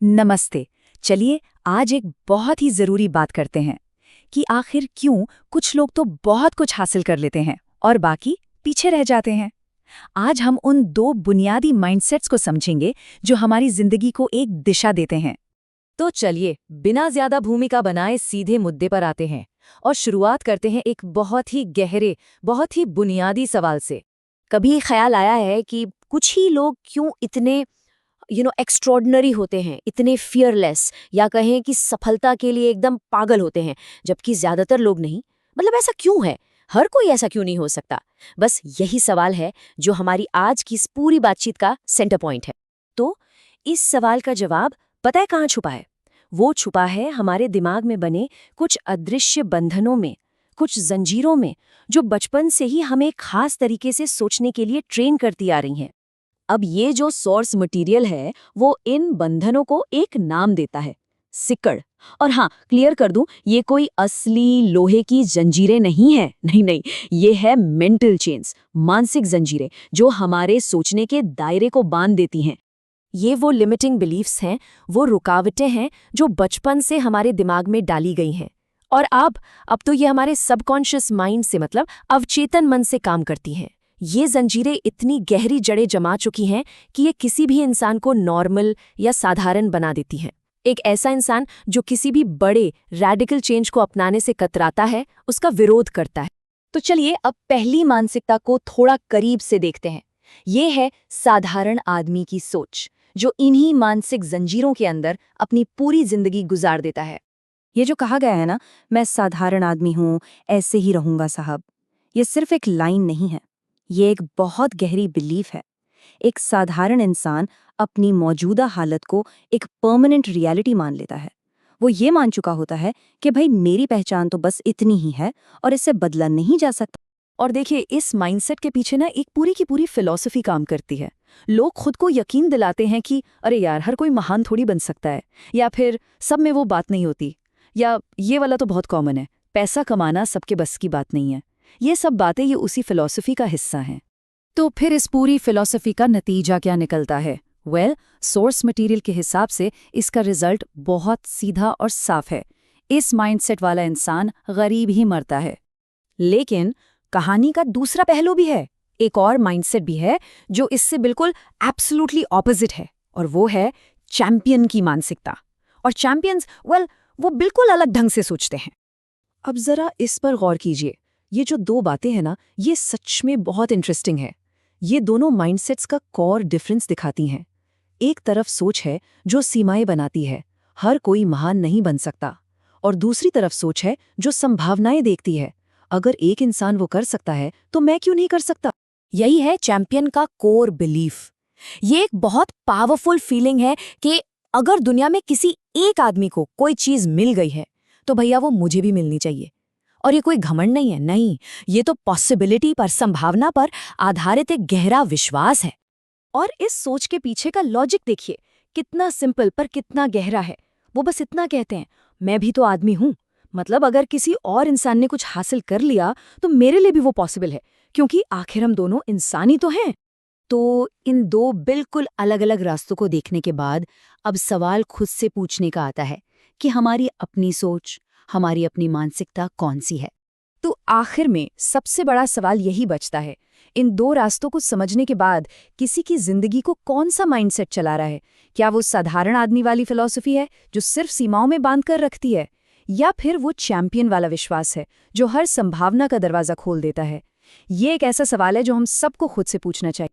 नमस्ते। चलिए आज एक बहुत ही जरूरी बात करते हैं कि आखिर क्यों कुछ लोग तो बहुत कुछ हासिल कर लेते हैं और बाकी पीछे रह जाते हैं। आज हम उन दो बुनियादी माइंडसेट्स को समझेंगे जो हमारी जिंदगी को एक दिशा देते हैं। तो चलिए बिना ज्यादा भूमिका बनाए सीधे मुद्दे पर आते हैं और शुरुआत करते हैं एक बहुत ही गहरे, बहुत ही बुनियादी सवाल से। कभी ख्याल आया है कि कुछ ही लोग क्यों इतने एक्स्ट्रॉर्डिनरी होते हैं, इतने फियरलेस, या कहें कि सफलता के लिए एकदम पागल होते हैं, जबकि ज्यादातर लोग नहीं? मतलब ऐसा क्यों है? हर कोई ऐसा क्यों नहीं हो सकता? बस यही सवाल है जो हमारी आज की इस पूरी बातचीत का सेंटर पॉइंट है। तो इस सवाल का जवाब पता है कहाँ छुपा है? वो छुपा है हमारे दिमाग में बने कुछ अदृश्य बंधनों में, कुछ जंजीरों में, जो बचपन से ही हमें खास तरीके से सोचने के लिए ट्रेन करती आ रही हैं। अब ये जो सोर्स मटेरियल है वो इन बंधनों को एक नाम देता है, सिकड़। और हाँ, क्लियर कर दूं, ये कोई असली लोहे की जंजीरें नहीं है, नहीं नहीं, ये है मेंटल चेन्स, मानसिक जंजीरें जो हमारे सोचने के दायरे को बांध देती हैं। ये वो लिमिटिंग बिलीफ्स हैं, वो रुकावटें हैं जो बचपन से हमारे दिमाग में डाली गई हैं। और अब तो ये हमारे सबकॉन्शियस माइंड से, मतलब अवचेतन मन से काम करती हैं। ये जंजीरें इतनी गहरी जड़ें जमा चुकी हैं कि ये किसी भी इंसान को नॉर्मल या साधारण बना देती हैं। एक ऐसा इंसान जो किसी भी बड़े रैडिकल चेंज को अपनाने से कतराता है, उसका विरोध करता है। तो चलिए अब पहली मानसिकता को थोड़ा करीब से देखते हैं। ये है साधारण आदमी की सोच, जो इन्हीं मानसिक जंजीरों के अंदर अपनी पूरी जिंदगी गुजार देता है। ये जो कहा गया है ना, मैं साधारण आदमी हूँ, ऐसे ही रहूंगा साहब, ये सिर्फ एक लाइन नहीं है, ये एक बहुत गहरी बिलीफ है। एक साधारण इंसान अपनी मौजूदा हालत को एक परमानेंट रियलिटी मान लेता है। वो ये मान चुका होता है कि भाई मेरी पहचान तो बस इतनी ही है और इससे बदला नहीं जा सकता। और देखिए, इस माइंडसेट के पीछे ना एक पूरी की पूरी फिलॉसफी काम करती है। लोग खुद को यकीन दिलाते हैं कि अरे यार, हर कोई महान थोड़ी बन सकता है, या फिर सब में वो बात नहीं होती, या ये वाला तो बहुत कॉमन है, पैसा कमाना सबके बस की बात नहीं है। ये सब बातें ये उसी फिलॉसफी का हिस्सा हैं। तो फिर इस पूरी फिलॉसफी का नतीजा क्या निकलता है? सोर्स मटेरियल के हिसाब से इसका रिजल्ट बहुत सीधा और साफ है। इस माइंडसेट वाला इंसान गरीब ही मरता है। लेकिन कहानी का दूसरा पहलू भी है। एक और माइंडसेट भी है जो इससे बिल्कुल एब्सोल्युटली ऑपोजिट है, और वो है चैंपियन की मानसिकता। और चैंपियंस वो बिल्कुल अलग ढंग से सोचते हैं। अब जरा इस पर गौर कीजिए। ये जो दो बातें हैं ना, ये सच में बहुत इंटरेस्टिंग है। ये दोनों माइंडसेट्स का कोर डिफरेंस दिखाती हैं। एक तरफ सोच है जो सीमाएं बनाती है, हर कोई महान नहीं बन सकता, और दूसरी तरफ सोच है जो संभावनाएं देखती है, अगर एक इंसान वो कर सकता है तो मैं क्यों नहीं कर सकता। यही है चैंपियन का कोर बिलीफ। ये एक बहुत पावरफुल फीलिंग है कि अगर दुनिया में किसी एक आदमी को कोई चीज मिल गई है तो भैया वो मुझे भी मिलनी चाहिए। और ये कोई घमंड नहीं है, नहीं, ये तो पॉसिबिलिटी पर, संभावना पर आधारित एक गहरा विश्वास है। और इस सोच के पीछे का लॉजिक देखिए, कितना सिंपल पर कितना गहरा है। वो बस इतना कहते हैं, मैं भी तो आदमी हूं, मतलब अगर किसी और इंसान ने कुछ हासिल कर लिया तो मेरे लिए भी वो पॉसिबल है, क्योंकि आखिर हम दोनों इंसान ही तो हैं। तो इन दो बिल्कुल अलग अलग रास्तों को देखने के बाद अब सवाल खुद से पूछने का आता है कि हमारी अपनी सोच, हमारी अपनी मानसिकता कौन सी है। तो आखिर में सबसे बड़ा सवाल यही बचता है, इन दो रास्तों को समझने के बाद किसी की जिंदगी को कौन सा माइंडसेट चला रहा है? क्या वो साधारण आदमी वाली फिलॉसफी है जो सिर्फ सीमाओं में बांध कर रखती है, या फिर वो चैंपियन वाला विश्वास है जो हर संभावना का दरवाजा खोल देता है? ये एक ऐसा सवाल है जो हम सबको खुद से पूछना चाहिए।